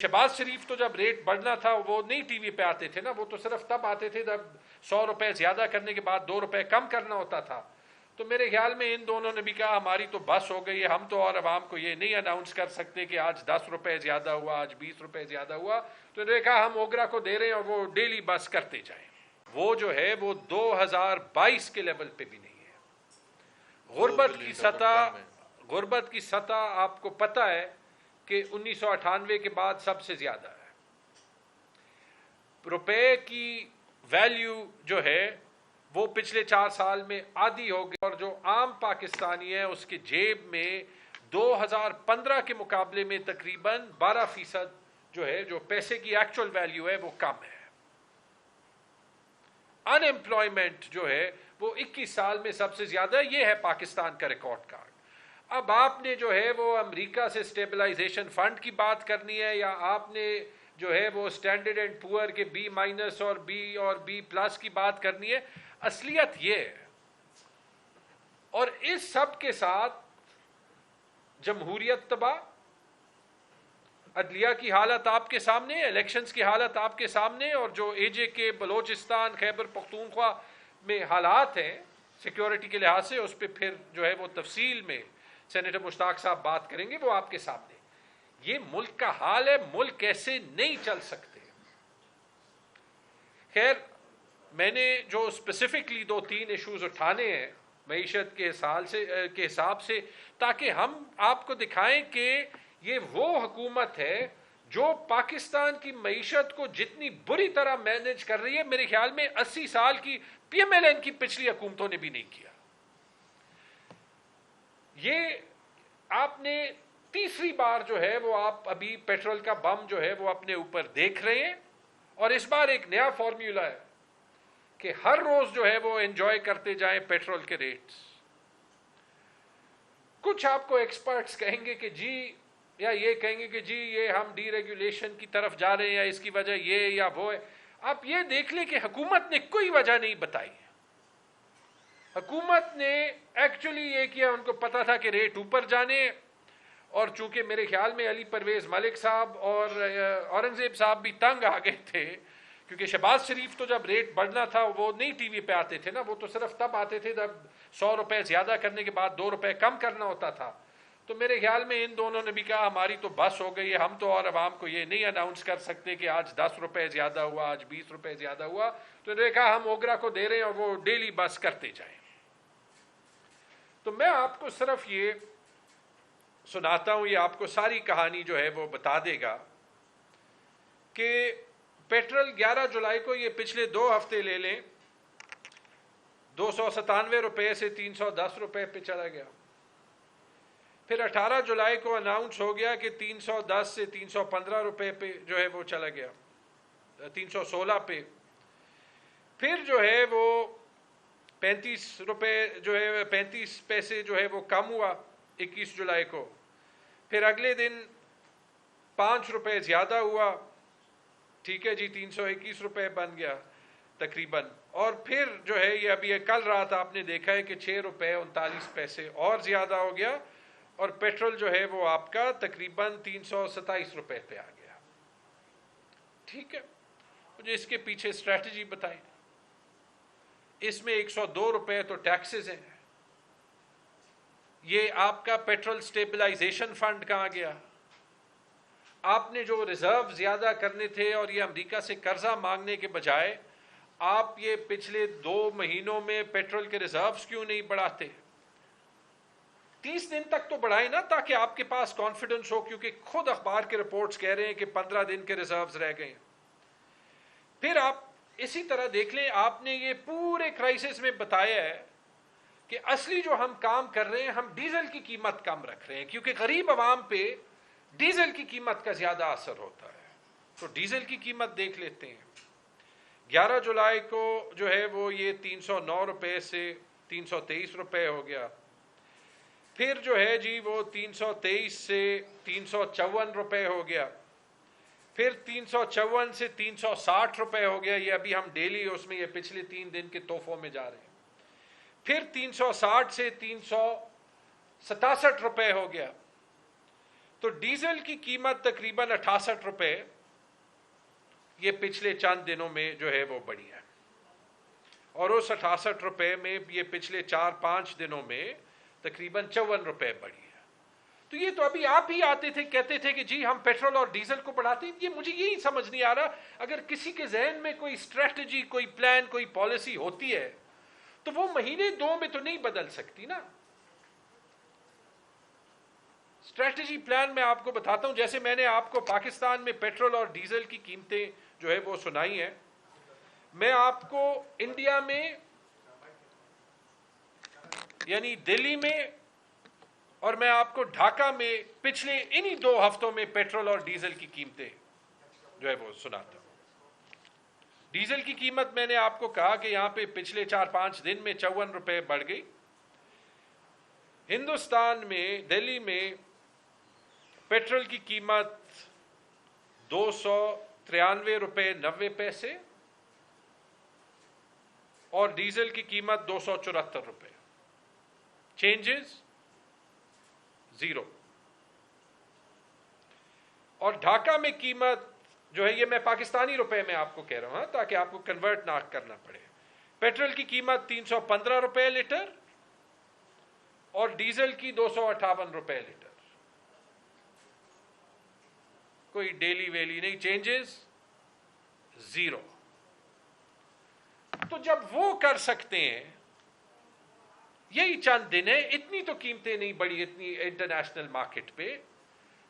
शहबाज शरीफ तो जब रेट बढ़ना था वो नहीं टीवी पे आते थे ना, वो तो सिर्फ तब आते थे जब 100 रुपए ज्यादा करने के बाद 2 रुपए कम करना होता था। तो मेरे ख्याल में इन दोनों ने भी कहा हमारी तो बस हो गई है, हम तो और अवाम को ये नहीं अनाउंस कर सकते कि आज 10 रुपए ज्यादा हुआ, आज 20 रुपए ज्यादा हुआ। तो इन्होंने कहा हम ओगरा को दे रहे हैं और वो डेली बस करते जाए। वो जो है वो 2022 के लेवल पे भी नहीं है। गुर्बत की सतह आपको पता है कि 1998 के बाद सबसे ज्यादा है। रुपए की वैल्यू जो है वो पिछले 4 साल में आधी हो गई, और जो आम पाकिस्तानी है उसके जेब में 2015 के मुकाबले में तकरीबन 12% जो है, जो पैसे की एक्चुअल वैल्यू है वो कम है। अनएम्प्लॉयमेंट जो है वो 21 साल में सबसे ज्यादा, ये है पाकिस्तान का रिकॉर्ड कार्ड। अब आपने जो है वो अमेरिका से स्टेबलाइजेशन फंड की बात करनी है, या आपने जो है वो स्टैंडर्ड एंड पुअर के B- और B+ की बात करनी है। असलियत ये है। और इस सब के साथ जमहूरियत तबाह, अदलिया की हालत आपके सामने, इलेक्शंस की हालत आपके सामने, और जो AJ बलोचिस्तान खैबर पख्तूनख्वा में हालात हैं सिक्योरिटी के लिहाज से, उस पर फिर जो है वो तफसील में सेनेटर मुश्ताक साहब बात करेंगे, वो आपके सामने। ये मुल्क का हाल है, मुल्क कैसे नहीं चल सकते। खैर, मैंने जो स्पेसिफिकली 2-3 इश्यूज उठाने हैं मईशत के हिसाब से, ताकि हम आपको दिखाएं कि ये वो हुकूमत है जो पाकिस्तान की मईशत को जितनी बुरी तरह मैनेज कर रही है, मेरे ख्याल में 80 साल की PMLN की पिछली हुकूमतों ने भी नहीं किया। ये आपने तीसरी बार जो है वो आप अभी पेट्रोल का बम जो है वो अपने ऊपर देख रहे हैं, और इस बार एक नया फॉर्मूला है कि हर रोज जो है वो एंजॉय करते जाएं पेट्रोल के रेट्स। कुछ आपको एक्सपर्ट्स कहेंगे कि जी, या ये कहेंगे कि जी ये हम डीरेगुलेशन की तरफ जा रहे हैं, या इसकी वजह ये या वो है। आप ये देख लें कि हुकूमत ने कोई वजह नहीं बताई। हुकूमत ने एक्चुअली ये किया, उनको पता था कि रेट ऊपर जाने, और चूंकि मेरे ख्याल में अली परवेज मलिक साहब और औरंगजेब साहब भी तंग आ गए थे, क्योंकि शहबाज शरीफ तो जब रेट बढ़ना था वो नहीं टीवी पे आते थे ना, वो तो सिर्फ तब आते थे जब 100 रुपए ज्यादा करने के बाद 2 रुपए कम करना होता था। तो मेरे ख्याल में इन दोनों ने भी कहा हमारी तो बस हो गई है, हम तो और अवाम को ये नहीं अनाउंस कर सकते कि आज 10 रुपए ज्यादा हुआ, आज 20 रुपए ज्यादा हुआ। तो इन्होंने कहा हम ओगरा को दे रहे हैं और वो डेली बस करते जाए। तो मैं आपको सिर्फ ये सुनाता हूं, ये आपको सारी कहानी जो है वो बता देगा कि पेट्रोल 11 जुलाई को, ये पिछले 2 हफ्ते ले लें, 297 रुपए से 310 रुपए पे चला गया। फिर 18 जुलाई को अनाउंस हो गया कि 310 से 315 रुपए पे जो है वो चला गया, 316 पे। फिर जो है वो 35 रुपए जो है 35 पैसे जो है वो कम हुआ 21 जुलाई को। फिर अगले दिन 5 रुपए ज्यादा हुआ, ठीक है जी, 321 रुपए बन गया तकरीबन। और फिर जो है ये अभी कल रात आपने देखा है कि 6 रुपए 39 पैसे और ज्यादा हो गया, और पेट्रोल जो है वो आपका तकरीबन 327 रुपए पे आ गया। ठीक है, मुझे इसके पीछे स्ट्रैटेजी बताई। इसमें 102 रुपए तो टैक्सेस हैं। ये आपका पेट्रोल स्टेबलाइजेशन फंड कहां गया? आपने जो रिजर्व ज्यादा करने थे और ये अमेरिका से कर्जा मांगने के बजाय आप ये पिछले 2 महीनों में पेट्रोल के रिजर्व्स क्यों नहीं बढ़ाते? 30 दिन तक तो बढ़ाए ना, ताकि आपके पास कॉन्फिडेंस हो, क्योंकि खुद अखबार के रिपोर्ट्स कह रहे हैं कि 15 दिन के रिजर्व्स रह गए। फिर आप इसी तरह देख लें, आपने ये पूरे क्राइसिस में बताया है कि असली जो हम काम कर रहे हैं, हम डीजल की कीमत कम रख रहे हैं, क्योंकि गरीब आवाम पे डीजल की कीमत का ज्यादा असर होता है। तो डीजल की कीमत देख लेते हैं। 11 जुलाई को जो है वो ये 309 रुपए से 323 रुपए हो गया। फिर जो है जी वो 323 से 354 रुपए हो गया। फिर 354 से 360 रुपए हो गया। ये अभी हम डेली उसमें ये पिछले 3 दिन के तोहफों में जा रहे हैं। फिर 360 से 367 रुपए हो गया। تو ڈیزل کی قیمت تقریباً 68 روپے یہ پچھلے چند دنوں میں جو ہے وہ بڑھی ہے، اور اس 68 روپے میں یہ پچھلے 4-5 دنوں میں تقریباً 54 روپے بڑھی ہے۔ تو یہ تو ابھی آپ ہی آتے تھے کہتے تھے کہ جی ہم پیٹرول اور ڈیزل کو بڑھاتے ہیں۔ یہ مجھے یہی سمجھ نہیں آ رہا، اگر کسی کے ذہن میں کوئی اسٹریٹجی، کوئی پلان، کوئی پالیسی ہوتی ہے تو وہ مہینے 2 میں تو نہیں بدل سکتی نا۔ اسٹریٹجی پلان میں آپ کو بتاتا ہوں، جیسے میں نے آپ کو پاکستان میں پیٹرول اور ڈیزل کی قیمتیں جو ہے وہ سنائی ہیں، میں آپ کو انڈیا میں یعنی دلی میں اور میں آپ کو ڈھاکہ میں پچھلے انہی 2 ہفتوں میں پیٹرول اور ڈیزل کی قیمتیں جو ہے وہ سناتا ہوں۔ ڈیزل کی قیمت میں نے آپ کو کہا کہ یہاں پہ پچھلے 4-5 دن میں 54 روپے بڑھ گئی۔ ہندوستان میں دلی میں پیٹرول کی قیمت 293 روپے 90 پیسے اور ڈیزل کی قیمت 274 روپے، چینجز 0۔ اور ڈھاکہ میں قیمت جو ہے، یہ میں پاکستانی روپے میں آپ کو کہہ رہا ہوں تاکہ آپ کو کنورٹ نہ کرنا پڑے، پیٹرول کی قیمت 315 روپے لیٹر اور ڈیزل کی 258 روپے لیٹر، کوئی ڈیلی ویلی نہیں، چینجز 0۔ تو جب وہ کر سکتے ہیں، یہی چند دن ہے، اتنی تو قیمتیں نہیں بڑھی اتنی انٹرنیشنل مارکیٹ پہ،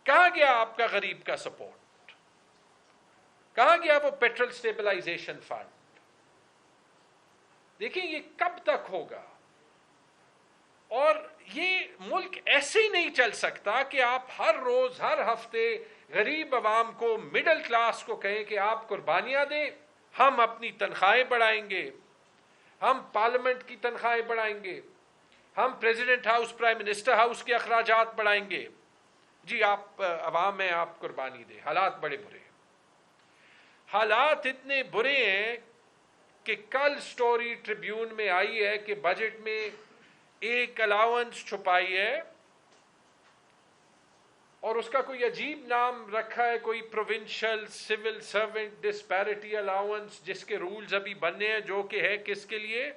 کہاں گیا آپ کا غریب کا سپورٹ؟ کہاں گیا وہ پیٹرول سٹیبلائزیشن فنڈ؟ دیکھیں یہ کب تک ہوگا؟ اور یہ ملک ایسے ہی نہیں چل سکتا کہ آپ ہر روز ہر ہفتے غریب عوام کو، مڈل کلاس کو کہیں کہ آپ قربانیاں دیں، ہم اپنی تنخواہیں بڑھائیں گے، ہم پارلیمنٹ کی تنخواہیں بڑھائیں گے، ہم president house, prime minister house کے اخراجات بڑھائیں گے، جی آپ عوام میں آپ قربانی دیں۔ حالات بڑے برے ہیں، حالات اتنے برے ہیں کہ کل سٹوری ٹریبیون میں آئی ہے کہ بجٹ میں ایک الاؤنس چھپائی ہے اور اس کا کوئی عجیب نام رکھا ہے، کوئی provincial civil servant disparity allowance, جس کے رولز ابھی بننے ہیں، جو کہ ہے کس کے لیے؟